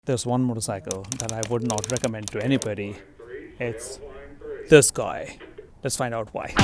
There's one motorcycle that I would not recommend to anybody. It's this guy. Let's find out why.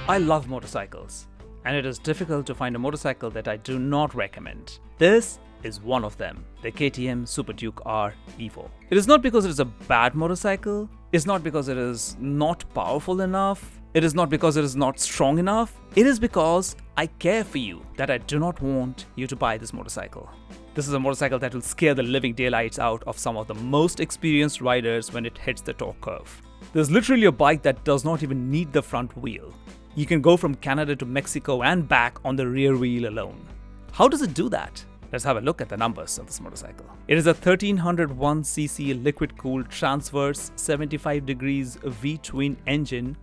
I love motorcycles, and it is difficult to find a motorcycle that I do not recommend. This is one of them, the KTM Super Duke R Evo. It is not because it is a bad motorcycle, it's not because it is not powerful enough, it is not because it is not strong enough, it is because I care for you that I do not want you to buy this motorcycle. This is a motorcycle that will scare the living daylights out of some of the most experienced riders when it hits the torque curve. There's literally a bike that does not even need the front wheel. You can go from Canada to Mexico and back on the rear wheel alone. How does it do that? Let's have a look at the numbers of this motorcycle. It is a 1301cc liquid-cooled transverse 75 degrees V-twin engine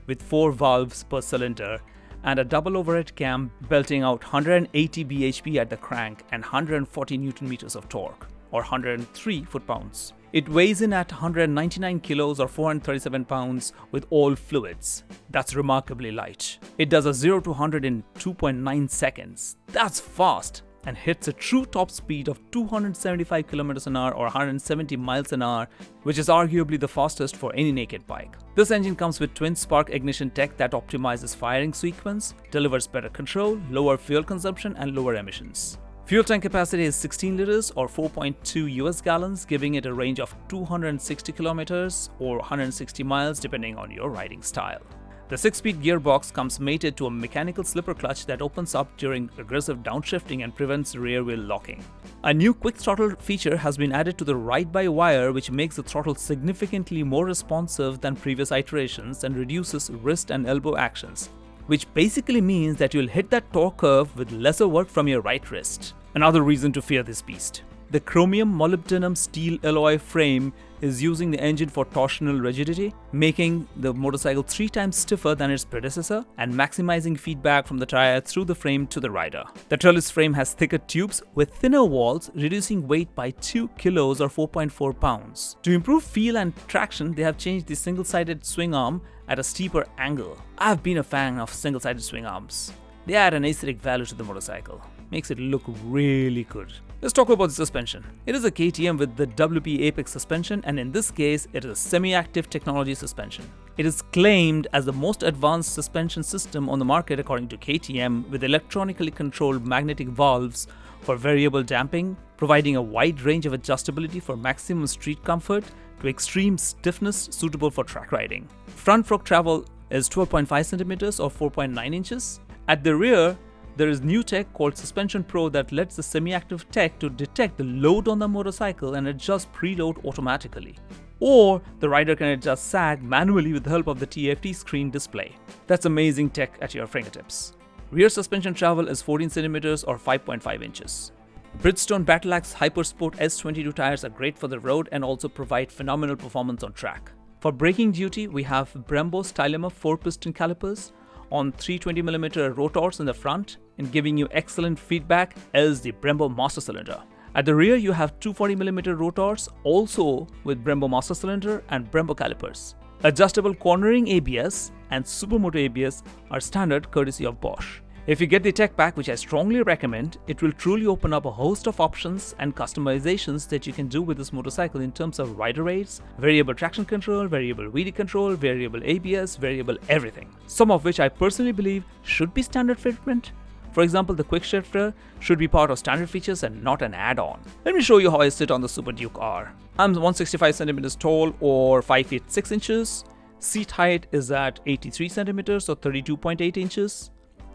with 4 valves per cylinder and a double overhead cam belting out 180 bhp at the crank and 140 Newton meters of torque, or 103 foot-pounds. It weighs in at 199 kilos or 437 pounds with all fluids. That's remarkably light. It does a 0 to 100 in 2.9 seconds. That's fast, and hits a true top speed of 275 km an hour or 170 miles an hour, which is arguably the fastest for any naked bike. This engine comes with twin spark ignition tech that optimizes firing sequence, delivers better control, lower fuel consumption and lower emissions. Fuel tank capacity is 16 liters or 4.2 US gallons, giving it a range of 260 kilometers or 160 miles depending on your riding style. The 6-speed gearbox comes mated to a mechanical slipper clutch that opens up during aggressive downshifting and prevents rear wheel locking. A new quick throttle feature has been added to the ride-by-wire, which makes the throttle significantly more responsive than previous iterations and reduces wrist and elbow actions, which basically means that you'll hit that torque curve with lesser work from your right wrist. Another reason to fear this beast. The chromium molybdenum steel alloy frame is using the engine for torsional rigidity, making the motorcycle 3 times stiffer than its predecessor and maximizing feedback from the tire through the frame to the rider. The trellis frame has thicker tubes with thinner walls, reducing weight by 2 kilos or 4.4 pounds. To improve feel and traction, they have changed the single-sided swing arm at a steeper angle. I've been a fan of single-sided swing arms. They add an aesthetic value to the motorcycle. Makes it look really good. Let's talk about the suspension. It is a KTM with the WP Apex suspension, and in this case, it is a semi-active technology suspension. It is claimed as the most advanced suspension system on the market according to KTM, with electronically controlled magnetic valves for variable damping, providing a wide range of adjustability for maximum street comfort to extreme stiffness suitable for track riding. Front fork travel is 12.5 centimeters or 4.9 inches. At the rear, there is new tech called Suspension Pro that lets the semi-active tech to detect the load on the motorcycle and adjust preload automatically. Or the rider can adjust sag manually with the help of the TFT screen display. That's amazing tech at your fingertips. Rear suspension travel is 14 centimeters or 5.5 inches. Bridgestone Battle Axe Hypersport S22 tires are great for the road and also provide phenomenal performance on track. For braking duty, we have Brembo Stylemma 4-piston calipers on 320mm rotors in the front, and giving you excellent feedback is the Brembo Master Cylinder. At the rear, you have 240mm rotors, also with Brembo Master Cylinder and Brembo calipers. Adjustable cornering ABS and Supermoto ABS are standard courtesy of Bosch. If you get the tech pack, which I strongly recommend, it will truly open up a host of options and customizations that you can do with this motorcycle in terms of rider aids, variable traction control, variable VD control, variable ABS, variable everything. Some of which I personally believe should be standard fitment. For example, the quick shifter should be part of standard features and not an add-on. Let me show you how I sit on the Super Duke R. I'm 165 centimeters tall or 5 feet 6 inches. Seat height is at 83 centimeters or 32.8 inches.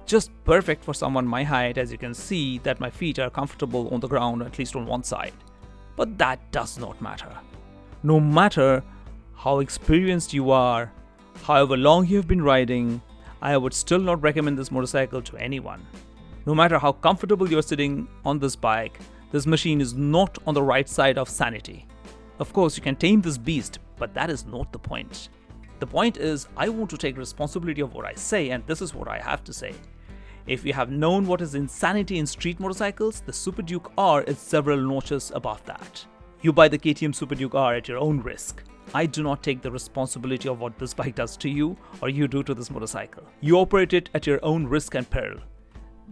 Just perfect for someone my height, as you can see that my feet are comfortable on the ground, at least on one side. But that does not matter. No matter how experienced you are, however long you've been riding, I would still not recommend this motorcycle to anyone. No matter how comfortable you're sitting on this bike, this machine is not on the right side of sanity. Of course, you can tame this beast, but that is not the point. The point is, I want to take responsibility of what I say, and this is what I have to say. If you have known what is insanity in street motorcycles, the Super Duke R is several notches above that. You buy the KTM Super Duke R at your own risk. I do not take the responsibility of what this bike does to you or you do to this motorcycle. You operate it at your own risk and peril.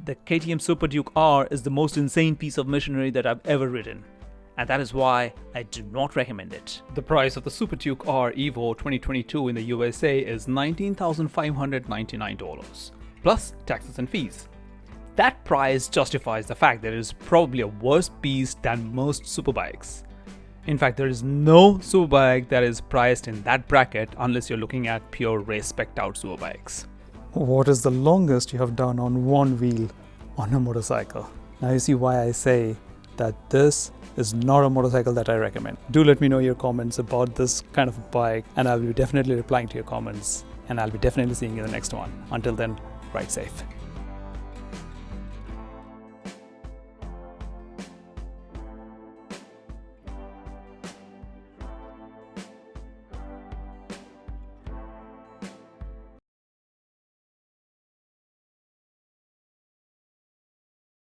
The KTM Super Duke R is the most insane piece of machinery that I've ever ridden, and that is why I do not recommend it. The price of the Super Duke R Evo 2022 in the USA is $19,599, plus taxes and fees. That price justifies the fact that it is probably a worse beast than most superbikes. In fact, there is no superbike that is priced in that bracket unless you're looking at pure race spec'd out superbikes. What is the longest you have done on one wheel on a motorcycle? Now you see why I say that this is not a motorcycle that I recommend. Do let me know your comments about this kind of bike, and I'll be definitely replying to your comments, and I'll be definitely seeing you in the next one. Until then, ride safe.